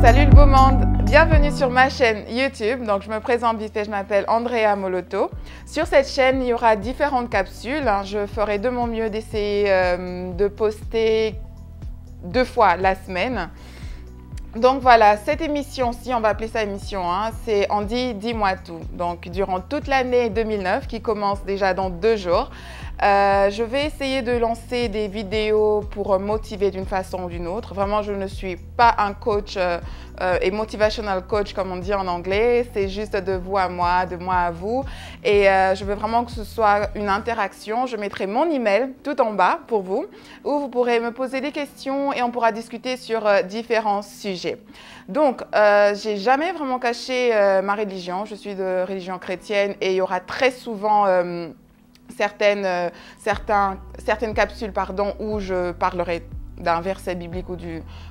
Salut le beau monde, bienvenue sur ma chaîne YouTube. Donc je me présente vite fait, je m'appelle Andrea Molotto. Sur cette chaîne, il y aura différentes capsules. Je ferai de mon mieux d'essayer de poster 2 fois la semaine. Donc voilà, cette émission-ci, on va appeler ça émission, c'est Andy, dis-moi tout. Donc durant toute l'année 2009 qui commence déjà dans 2 jours, je vais essayer de lancer des vidéos pour motiver d'une façon ou d'une autre. Vraiment, je ne suis pas un coach et motivational coach comme on dit en anglais. C'est juste de vous à moi, de moi à vous. Et je veux vraiment que ce soit une interaction. Je mettrai mon email tout en bas pour vous, où vous pourrez me poser des questions et on pourra discuter sur différents sujets. Donc, j'ai jamais vraiment caché ma religion. Je suis de religion chrétienne et il y aura très souvent certaines capsules où je parlerai d'un verset biblique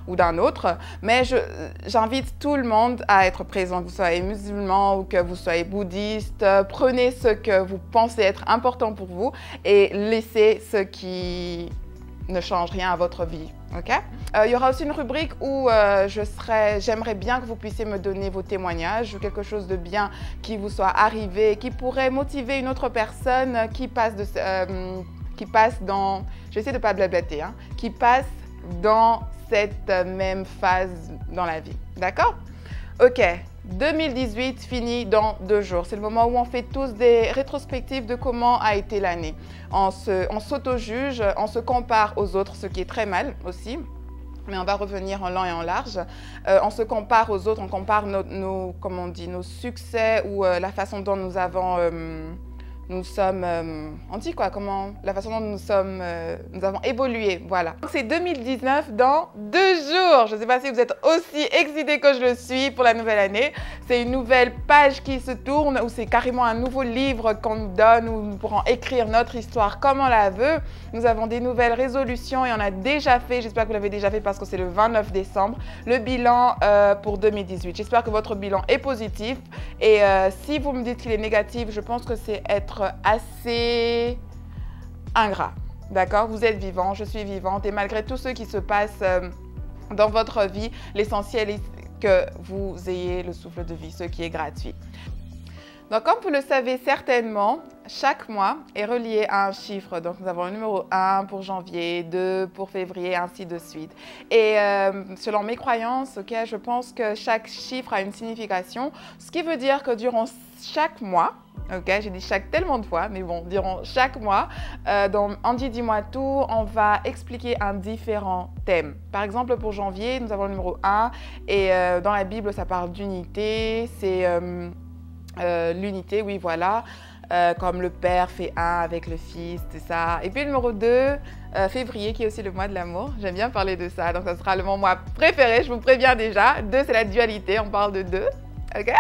ou d'un autre, mais j'invite tout le monde à être présent, que vous soyez musulman ou que vous soyez bouddhiste. Prenez ce que vous pensez être important pour vous et laissez ce qui ne change rien à votre vie. Okay? Il y aura aussi une rubrique où j'aimerais bien que vous puissiez me donner vos témoignages ou quelque chose de bien qui vous soit arrivé, qui pourrait motiver une autre personne qui passe dans, je vais essayer de ne pas blablater, qui passe dans cette même phase dans la vie. D'accord? Ok, 2018 finit dans 2 jours. C'est le moment où on fait tous des rétrospectives de comment a été l'année. On s'auto-juge, on se compare aux autres, ce qui est très mal aussi. Mais on va revenir en long et en large. On se compare aux autres, on compare nos succès ou la façon dont nous avons... on dit quoi, la façon dont nous avons évolué, voilà. C'est 2019 dans 2 jours. Je ne sais pas si vous êtes aussi excités que je le suis pour la nouvelle année. C'est une nouvelle page qui se tourne, ou c'est carrément un nouveau livre qu'on nous donne, où nous pourrons écrire notre histoire comme on la veut. Nous avons des nouvelles résolutions et on a déjà fait, j'espère que vous l'avez déjà fait parce que c'est le 29 décembre, le bilan pour 2018. J'espère que votre bilan est positif et si vous me dites qu'il est négatif, je pense que c'est être assez ingrat, d'accord? Vous êtes vivant, je suis vivante et malgré tout ce qui se passe dans votre vie, l'essentiel est que vous ayez le souffle de vie, ce qui est gratuit. Donc comme vous le savez certainement, chaque mois est relié à un chiffre. Donc nous avons le numéro 1 pour janvier, 2 pour février, ainsi de suite. Et selon mes croyances, je pense que chaque chiffre a une signification, ce qui veut dire que durant chaque mois, j'ai dit chaque tellement de fois, mais bon, durant chaque mois, dans Andy, dis-moi tout, on va expliquer un différent thème. Par exemple, pour janvier, nous avons le numéro 1 et dans la Bible, ça parle d'unité, c'est l'unité, oui, voilà, comme le Père fait un avec le Fils, c'est ça. Et puis le numéro 2, février, qui est aussi le mois de l'amour. J'aime bien parler de ça, donc ça sera mon mois préféré, je vous préviens déjà. 2, c'est la dualité, on parle de 2. Okay?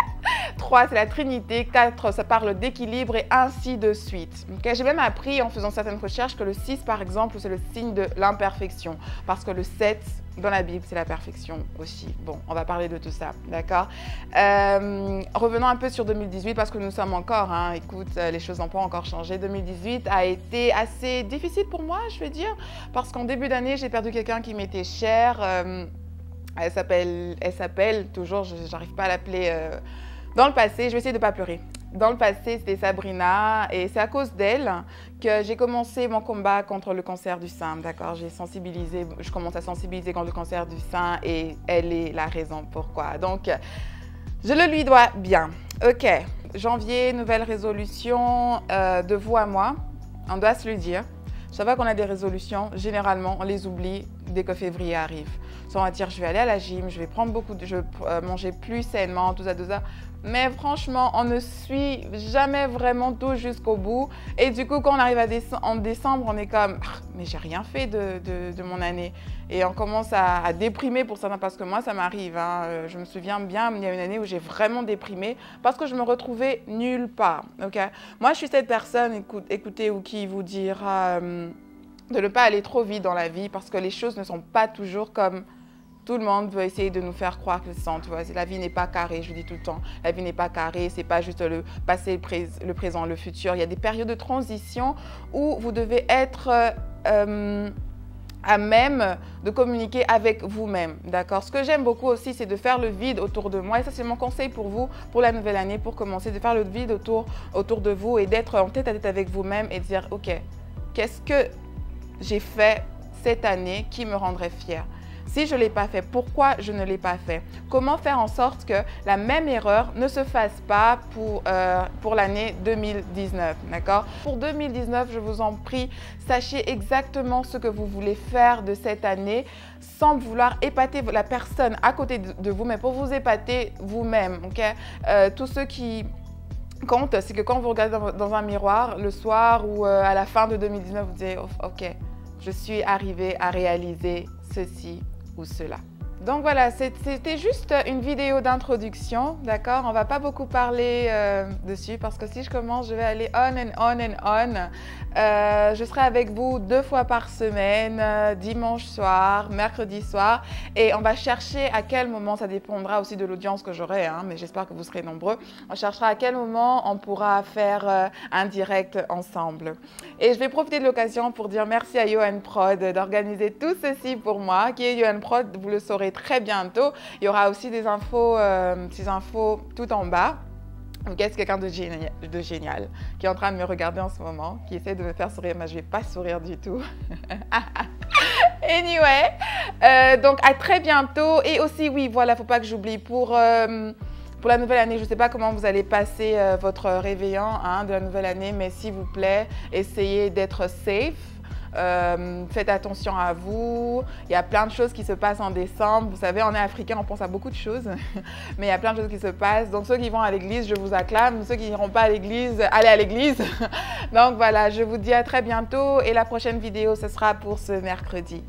3, c'est la Trinité. 4, ça parle d'équilibre et ainsi de suite. Okay? J'ai même appris en faisant certaines recherches que le 6, par exemple, c'est le signe de l'imperfection. Parce que le 7, dans la Bible, c'est la perfection aussi. Bon, on va parler de tout ça, d'accord? Revenons un peu sur 2018 parce que nous sommes encore, écoute, les choses n'ont pas encore changé. 2018 a été assez difficile pour moi, je veux dire, parce qu'en début d'année, j'ai perdu quelqu'un qui m'était cher. Elle s'appelle toujours, je n'arrive pas à l'appeler dans le passé, je vais essayer de ne pas pleurer. Dans le passé, c'était Sabrina et c'est à cause d'elle que j'ai commencé mon combat contre le cancer du sein, d'accord? Je commence à sensibiliser contre le cancer du sein et elle est la raison pourquoi. Donc, je le lui dois bien. Ok, janvier, nouvelle résolution de vous à moi, on doit se le dire. Je sais pas qu'on a des résolutions, généralement, on les oublie dès que février arrive. Soit on va dire, je vais aller à la gym, je vais prendre je vais manger plus sainement, tout ça. Mais franchement, on ne suit jamais vraiment tout jusqu'au bout. Et du coup, quand on arrive en décembre, on est comme, mais j'ai rien fait de mon année. Et on commence à déprimer pour ça, parce que moi, ça m'arrive. Je me souviens bien, il y a une année où j'ai vraiment déprimé parce que je me retrouvais nulle part. Okay? Moi, je suis cette personne, écoutez, ou qui vous dira de ne pas aller trop vite dans la vie parce que les choses ne sont pas toujours comme tout le monde veut essayer de nous faire croire que c'est. Tu vois, la vie n'est pas carrée, je dis tout le temps. La vie n'est pas carrée, c'est pas juste le passé, le présent, le futur. Il y a des périodes de transition où vous devez être à même de communiquer avec vous-même, d'accord? Ce que j'aime beaucoup aussi, c'est de faire le vide autour de moi. Et ça, c'est mon conseil pour vous, pour la nouvelle année, pour commencer, de faire le vide autour de vous et d'être en tête à tête avec vous-même et de dire, OK, qu'est-ce que j'ai fait cette année qui me rendrait fière? Si je ne l'ai pas fait, pourquoi je ne l'ai pas fait? Comment faire en sorte que la même erreur ne se fasse pas pour l'année 2019, d'accord? Pour 2019, je vous en prie, sachez exactement ce que vous voulez faire de cette année sans vouloir épater la personne à côté de vous, mais pour vous épater vous-même, ok? Tout ce qui compte, c'est que quand vous regardez dans un miroir le soir ou à la fin de 2019, vous dites « Ok, je suis arrivée à réaliser ceci ou cela ». Donc voilà, c'était juste une vidéo d'introduction, d'accord? On ne va pas beaucoup parler dessus parce que si je commence, je vais aller on and on and on. Je serai avec vous 2 fois par semaine, dimanche soir, mercredi soir. Et on va chercher à quel moment, ça dépendra aussi de l'audience que j'aurai, hein, mais j'espère que vous serez nombreux. On cherchera à quel moment on pourra faire un direct ensemble. Et je vais profiter de l'occasion pour dire merci à Johan Prod d'organiser tout ceci pour moi. Qui est Johan Prod, vous le saurez très bientôt. Il y aura aussi des infos tout en bas. Ok, c'est quelqu'un de génial qui est en train de me regarder en ce moment, qui essaie de me faire sourire, mais je ne vais pas sourire du tout. Anyway, donc à très bientôt. Et aussi, oui, voilà, il ne faut pas que j'oublie, pour la nouvelle année, je ne sais pas comment vous allez passer votre réveillon de la nouvelle année, mais s'il vous plaît, essayez d'être safe. Faites attention à vous. Il y a plein de choses qui se passent en décembre. Vous savez, on est africain, on pense à beaucoup de choses, mais il y a plein de choses qui se passent. Donc ceux qui vont à l'église, je vous acclame. Ceux qui n'iront pas à l'église, allez à l'église. Donc voilà, je vous dis à très bientôt et la prochaine vidéo, ce sera pour ce mercredi.